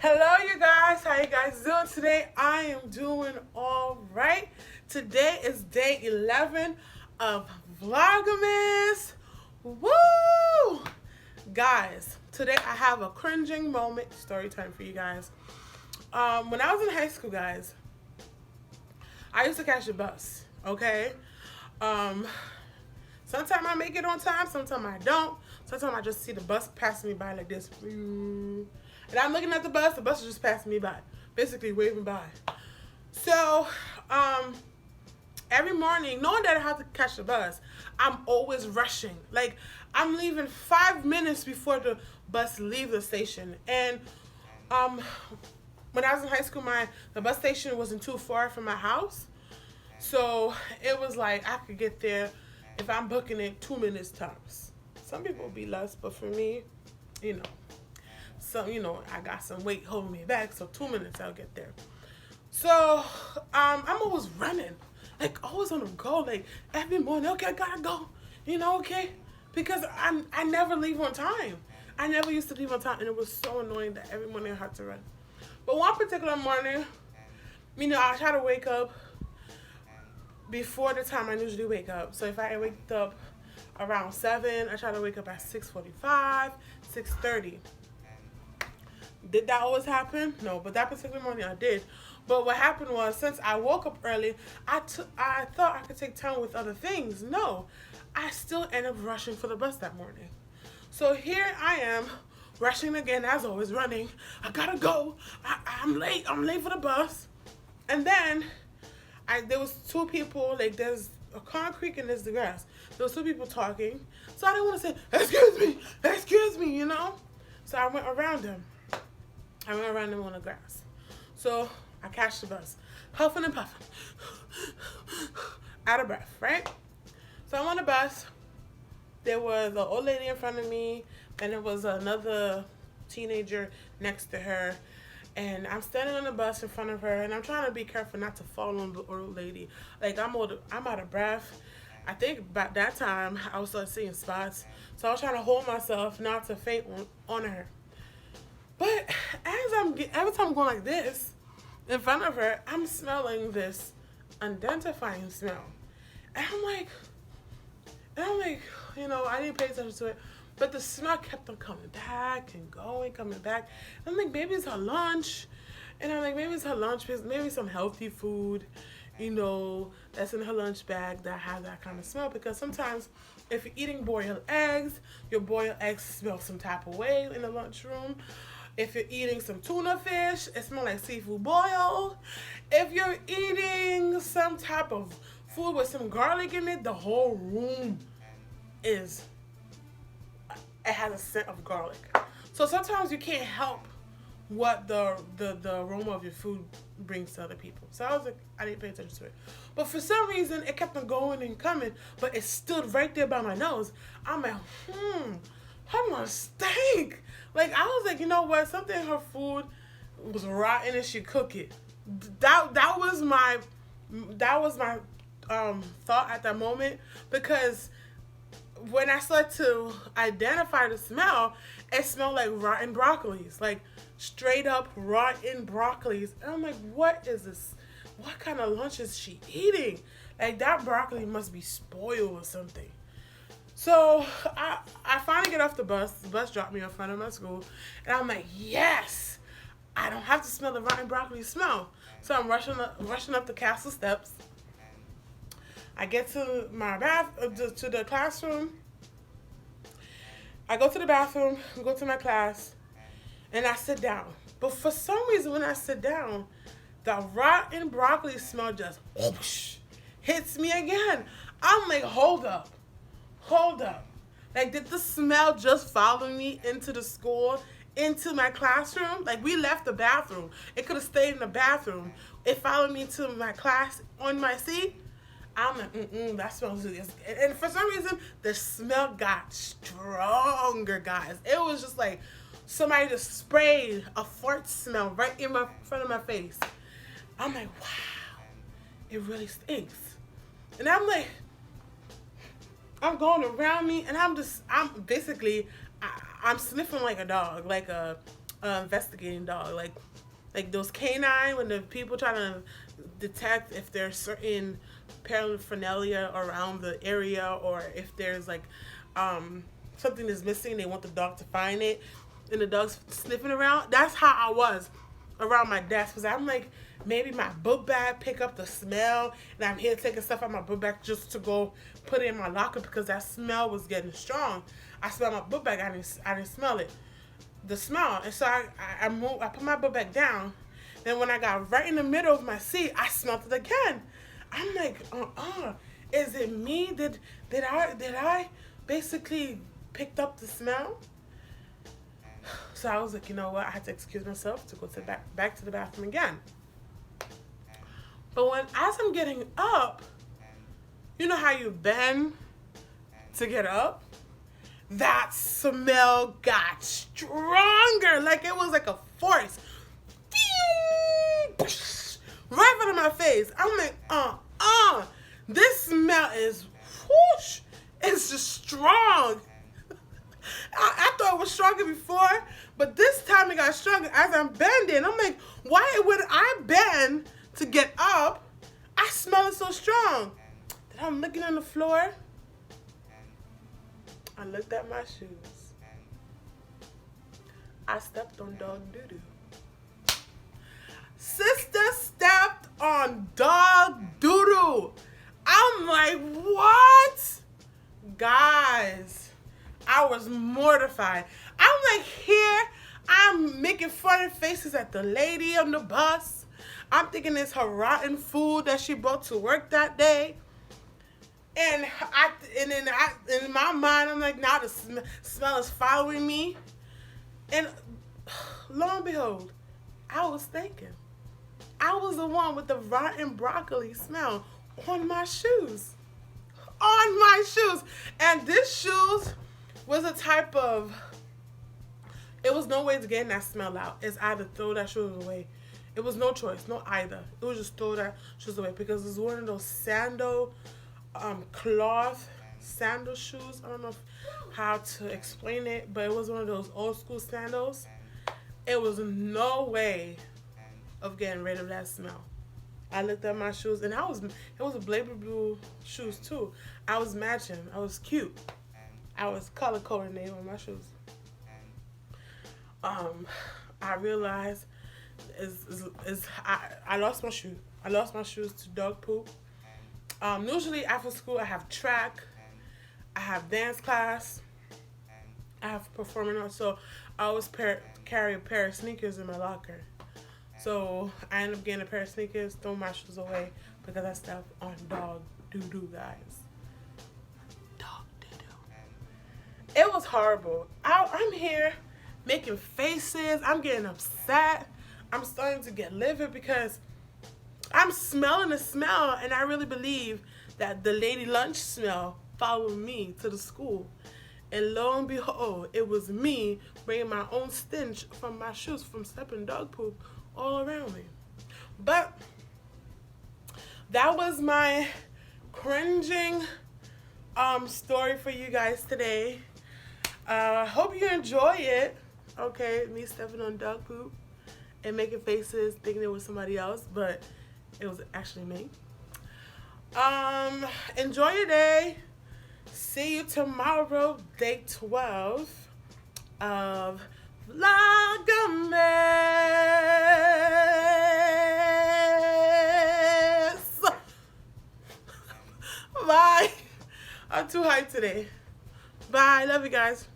Hello, you guys. How you guys doing today? I am doing all right. Today is day 11 of Vlogmas. Woo! Guys, today I have a cringing moment story time for you guys. When I was in high school, guys, I used to catch a bus. Okay. Sometimes I make it on time. Sometimes I don't. Sometimes I just see the bus passing me by like this. And I'm looking at the bus is just passing me by, basically waving by. So, every morning, knowing that I have to catch the bus, I'm always rushing. Like, I'm leaving 5 minutes before the bus leaves the station. And, when I was in high school, the bus station wasn't too far from my house. So, it was like I could get there if I'm booking it 2 minutes tops. Some people will be less, but for me, so, I got some weight holding me back, so 2 minutes I'll get there. So, I'm always running, like always on the go, like every morning, okay, I gotta go, okay? Because I never leave on time. I never used to leave on time, and it was so annoying that every morning I had to run. But one particular morning, I try to wake up before the time I usually wake up. So if I wake up around 7, I try to wake up at 6:45, 6:30. Did that always happen? No, but that particular morning I did. But what happened was, since I woke up early, I thought I could take time with other things. No, I still ended up rushing for the bus that morning. So here I am, rushing again, as always, running. I gotta go. I'm late. I'm late for the bus. And then there was two people, like there's a concrete and there's the grass. There was two people talking. So I didn't want to say, excuse me, So I went around them. I went around them on the grass. So I catch the bus, puffing and puffing, out of breath, right? So I'm on the bus. There was an old lady in front of me, and there was another teenager next to her. And I'm standing on the bus in front of her, and I'm trying to be careful not to fall on the old lady. Like, I'm out of breath. I think about that time, I was seeing spots. So I was trying to hold myself not to faint on her. But every time I'm going like this, in front of her, I'm smelling this identifying smell. And I'm like, I didn't pay attention to it. But the smell kept on coming back and coming back. And I'm like, maybe it's her lunch. And I'm like, maybe it's her lunch, maybe some healthy food, that's in her lunch bag that has that kind of smell. Because sometimes if you're eating boiled eggs, your boiled eggs smell some type of way in the lunchroom. If you're eating some tuna fish, it smells like seafood boil. If you're eating some type of food with some garlic in it, the whole room it has a scent of garlic. So sometimes you can't help what the aroma of your food brings to other people. So I didn't pay attention to it. But for some reason, it kept on going and coming, but it stood right there by my nose. I'm like, how much stink? Like, I was like, you know what? Something in her food was rotten and she cooked it. That was my thought at that moment, because when I started to identify the smell, it smelled like rotten broccolis, like straight up rotten broccolis. And I'm like, what is this? What kind of lunch is she eating? Like, that broccoli must be spoiled or something. So I finally get off the bus. The bus dropped me in front of my school. And I'm like, yes, I don't have to smell the rotten broccoli smell. So I'm rushing up the castle steps. I get to to the classroom. I go to the bathroom, go to my class, and I sit down. But for some reason, when I sit down, the rotten broccoli smell just whoosh, hits me again. I'm like, hold up. Like, did the smell just follow me into the school, into my classroom? Like, we left the bathroom. It could have stayed in the bathroom. It followed me to my class on my seat. I'm like, that smells really good. And for some reason, the smell got stronger, guys. It was just like somebody just sprayed a fart smell right in front of my face. I'm like, wow, it really stinks. And I'm like, I'm going around me, and I'm sniffing like a dog, like a investigating dog, like those canine when the people trying to detect if there's certain paraphernalia around the area, or if there's like something is missing, they want the dog to find it, and the dog's sniffing around. That's how I was around my desk, because I'm like, maybe my book bag pick up the smell, and I'm here taking stuff out my book bag just to go put it in my locker because that smell was getting strong. I smelled my book bag. I didn't smell it, the smell, and so I moved. I put my book bag down. Then when I got right in the middle of my seat, I smelled it again. I'm like, is it me? Did I basically picked up the smell? So I was like, you know what? I had to excuse myself to go to back to the bathroom again. But as I'm getting up, you know how you bend to get up? That smell got stronger. Like it was like a force. Right in front of my face. I'm like, this smell is whoosh. It's just strong. I thought it was stronger before, but this time it got stronger as I'm bending. I'm like, why would I bend to get up? I smell it so strong. Then I'm looking on the floor. I looked at my shoes. I stepped on dog doo-doo. Sister stepped on dog doo-doo. I'm like, what? Guys, I was mortified. I'm like, here, I'm making funny faces at the lady on the bus. I'm thinking it's her rotten food that she brought to work that day. And in my mind, I'm like, now the smell is following me. And lo and behold, I was thinking, I was the one with the rotten broccoli smell on my shoes. On my shoes. And this shoes was a type of, it was no way to get that smell out. It's either throw that shoes away. It was no choice, no either. It was just throw that shoes away because it's one of those sandal, cloth sandal shoes. I don't know how to explain it, but it was one of those old school sandals. It was no way of getting rid of that smell. I looked at my shoes, and it was a baby blue shoes too. I was matching. I was cute. I was color coordinating on my shoes. I realized I lost my shoe. I lost my shoes to dog poop. Usually after school I have track, I have dance class, I have performing arts, so I always carry a pair of sneakers in my locker. So I ended up getting a pair of sneakers, throw my shoes away because I stepped on dog doo-doo, guys. Dog doo-doo. It was horrible. I'm here making faces. I'm getting upset. I'm starting to get livid because I'm smelling the smell, and I really believe that the lady lunch smell followed me to the school. And lo and behold, it was me bringing my own stench from my shoes from stepping dog poop all around me. But that was my cringing story for you guys today. Hope you enjoy it. Okay, me stepping on dog poop and making faces thinking it was somebody else, but it was actually me. Enjoy your day. See you tomorrow, day 12 of VLOGMAS. Bye. I'm too hyped today. Bye. Love you guys.